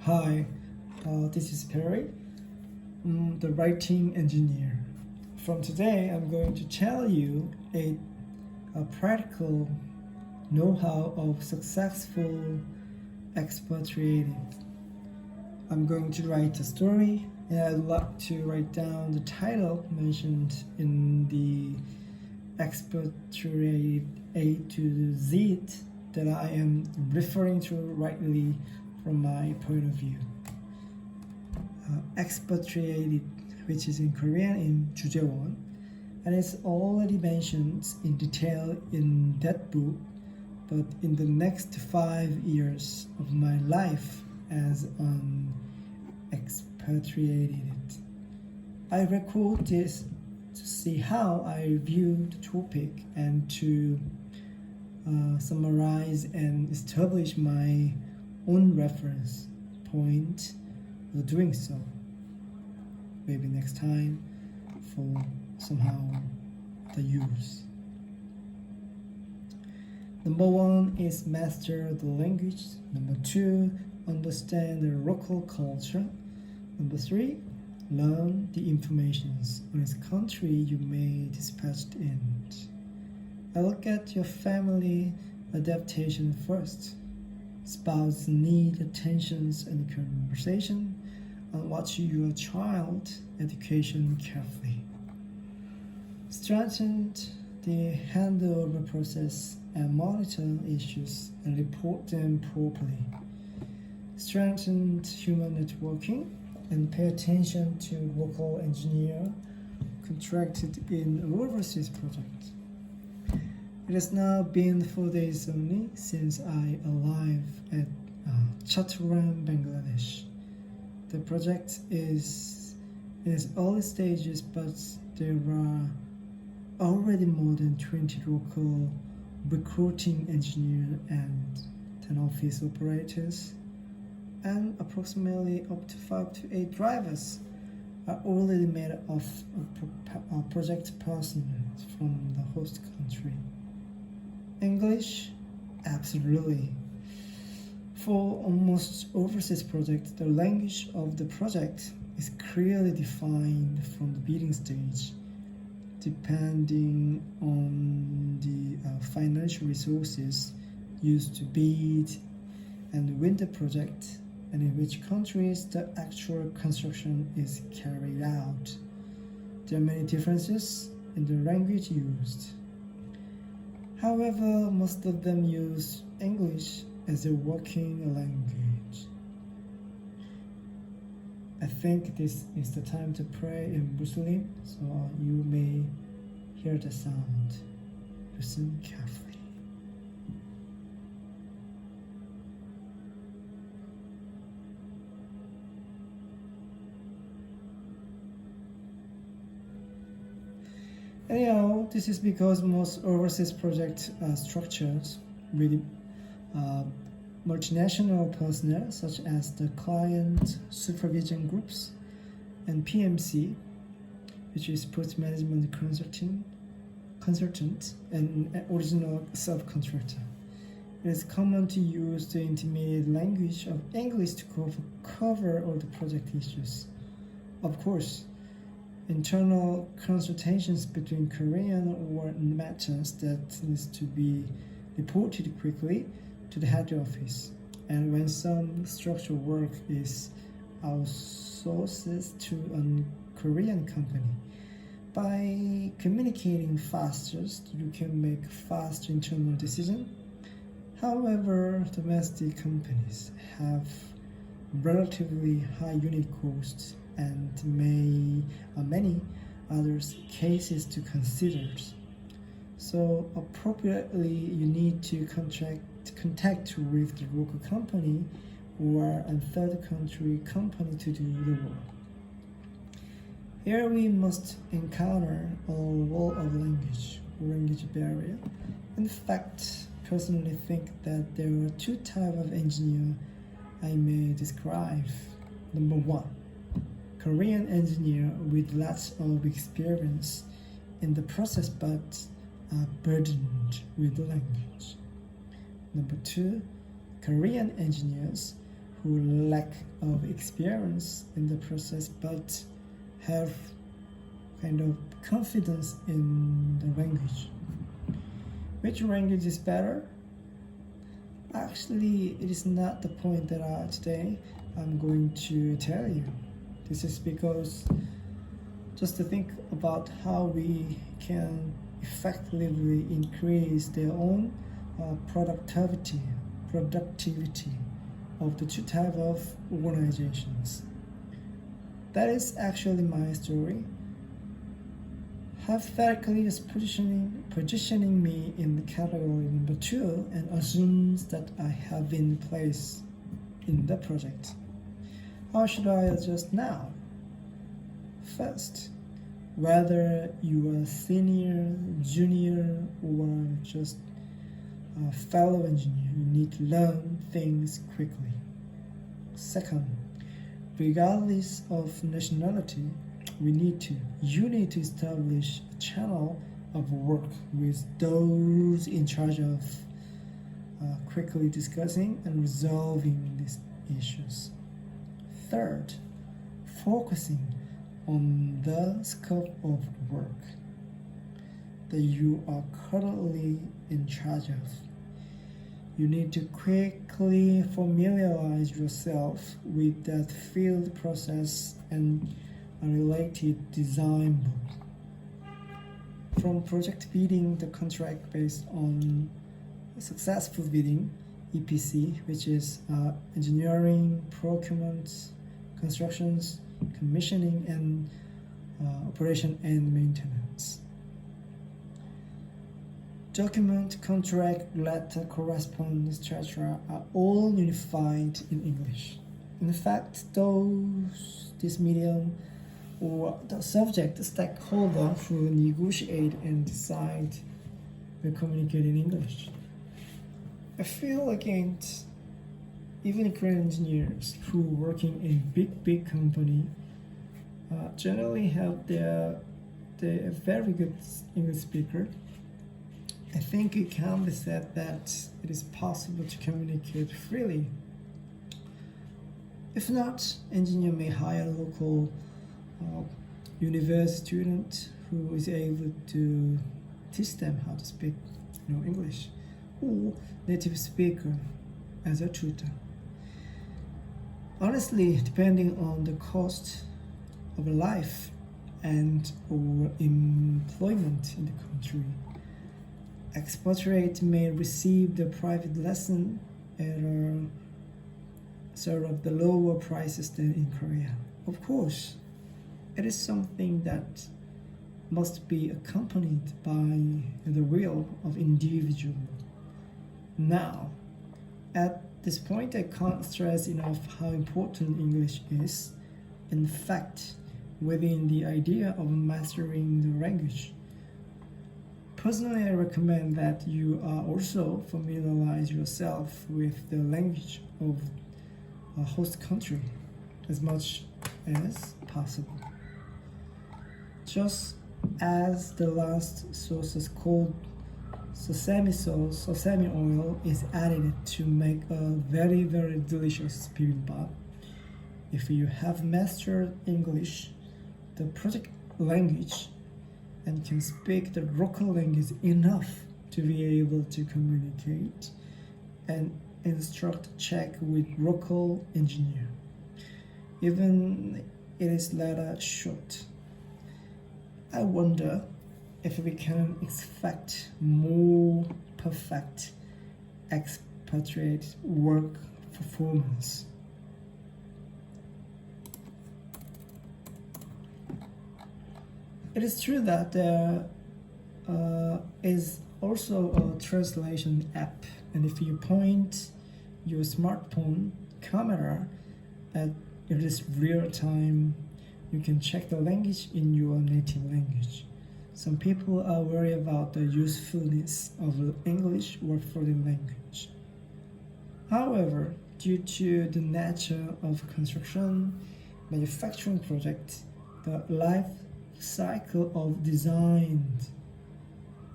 Hi, this is Perry, the writing engineer. From today, I'm going to tell you a practical know-how of successful expatriating. I'm going to write a story, and I'd like to write down the title mentioned in the expatriate A to Z that I am referring to rightly from my point of view. Expatriated, which is in Korean in 주재원, and it's already mentioned in detail in that book, but in the next 5 years of my life as an expatriated, I record this to see how I view the topic and to summarize and establish my own reference point for doing so. Maybe next time for somehow the use. Number 1 is master the language. Number 2, understand the local culture. Number 3, learn the informations on its country you may dispatched in. I look at your family adaptation first. Spouse need attentions and conversation, and watch your child education carefully. Strengthen the handover process and monitor issues and report them properly. Strengthen human networking and pay attention to local engineer contracted in overseas project. It has now been 4 days only since I arrived at Chattogram, Bangladesh. The project is in its early stages, but there are already more than 20 local recruiting engineers and 10 office operators, and approximately up to 5 to 8 drivers are already made up of project personnel from the host country. English? Absolutely. For almost overseas project, the language of the project is clearly defined from the bidding stage, depending on the financial resources used to bid and win the project, and in which countries the actual construction is carried out. There are many differences in the language used. However, most of them use English as a working language. I think this is the time to pray in Muslim, so you may hear the sound. Listen carefully. Anyhow, this is because most overseas project structures with multinational personnel such as the client supervision groups and PMC, which is project management consultant and original subcontractor. It is common to use the intermediate language of English to cover all the project issues. Of course, internal consultations between Korean or matters that needs to be reported quickly to the head office, and when some structural work is outsourced to a Korean company. By communicating faster, you can make fast internal decisions. However, domestic companies have relatively high unit costs and many other cases to consider. So appropriately, you need to contact with the local company or a third country company to do the work. Here we must encounter a wall of language barrier. In fact, personally think that there are 2 types of engineer I may describe. Number 1, Korean engineer with lots of experience in the process but are burdened with the language. Number 2, Korean engineers who lack of experience in the process but have kind of confidence in the language. Which language is better? Actually, it is not the point that today I'm going to tell you. This is because just to think about how we can effectively increase their own productivity of the two types of organizations. That is actually my story. Hypothetically is positioning me in the category number 2 and assumes that I have been placed in the project. How should I adjust now? First, whether you are senior, junior, or just a fellow engineer, you need to learn things quickly. Second, regardless of nationality, you need to establish a channel of work with those in charge of quickly discussing and resolving these issues. Third, focusing on the scope of work that you are currently in charge of. You need to quickly familiarize yourself with that field process and a related design book. From project bidding the contract based on successful bidding, EPC, which is engineering, procurement, constructions, commissioning, and operation and maintenance. Document, contract, letter, correspondence, etc. are all unified in English. In fact, this medium or the subject stakeholder who negotiate and decide will communicate in English. I feel against even Korean engineers who working in big company generally have their very good English speaker. I think it can be said that it is possible to communicate freely. If not, engineer may hire a local university student who is able to teach them how to speak English, or native speaker as a tutor. Honestly, depending on the cost of life and or employment in the country, expatriate may receive the private lesson at a sort of the lower prices than in Korea. Of course, it is something that must be accompanied by the will of individual. Now, at this point, I can't stress enough how important English is. In fact, within the idea of mastering the language. Personally, I recommend that you also familiarize yourself with the language of a host country as much as possible. Just as the last sauce is called sesame sauce, sesame oil is added to make a very delicious bibimbap. If you have mastered English, the project language, and can speak the local language enough to be able to communicate and instruct check with local engineer, even it is later short. I wonder if we can expect more perfect expatriate work performance. It is true that there is also a translation app, and if you point your smartphone camera at this real time, you can check the language in your native language. Some people are worried about the usefulness of English or foreign language. However, due to the nature of construction, manufacturing projects, the life cycle of design,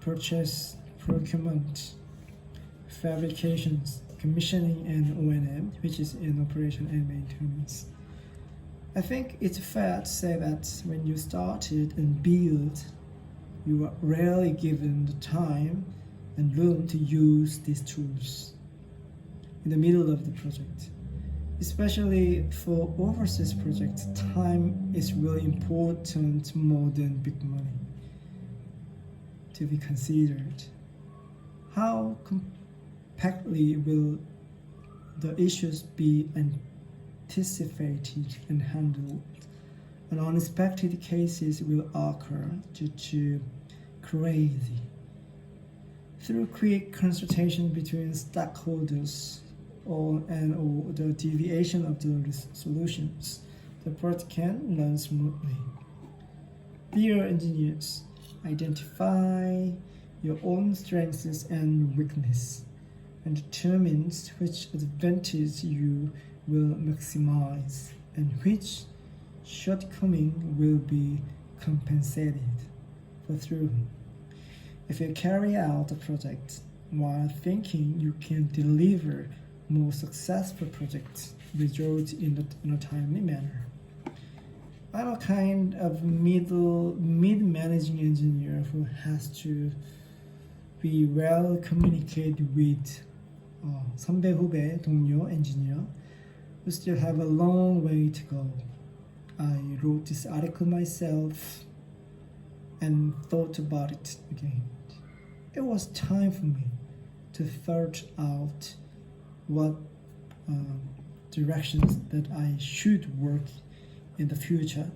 purchase, procurement, fabrications, commissioning and O&M, which is in operation and maintenance. I think it's fair to say that when you started and build, you are rarely given the time and room to use these tools in the middle of the project. Especially for overseas projects, time is really important more than big money to be considered. How compactly will the issues be anticipated and handled? And unexpected cases will occur due to crazy. Through quick consultation between stakeholders or the deviation of the solutions, the project can run smoothly. Dear engineers, identify your own strengths and weaknesses and determine which advantage you will maximize and which shortcoming will be compensated for through. If you carry out the project while thinking you can deliver more successful projects result in a timely manner. I'm a kind of mid-managing engineer who has to be well communicated with 선배, 후배, 동료, engineer who still have a long way to go. I wrote this article myself and thought about it again. It was time for me to sort out what directions that I should work in the future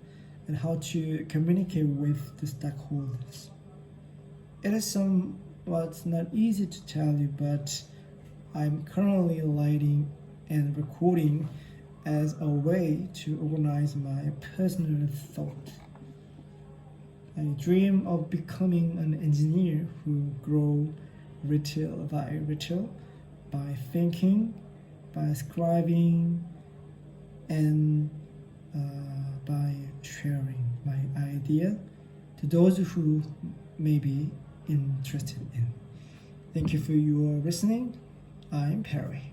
and how to communicate with the stakeholders. It is somewhat not easy to tell you, but I'm currently writing and recording as a way to organize my personal thought. I dream of becoming an engineer who grows little by little by thinking, by scribing, and by sharing my idea to those who may be interested in. Thank you for your listening. I'm Perry.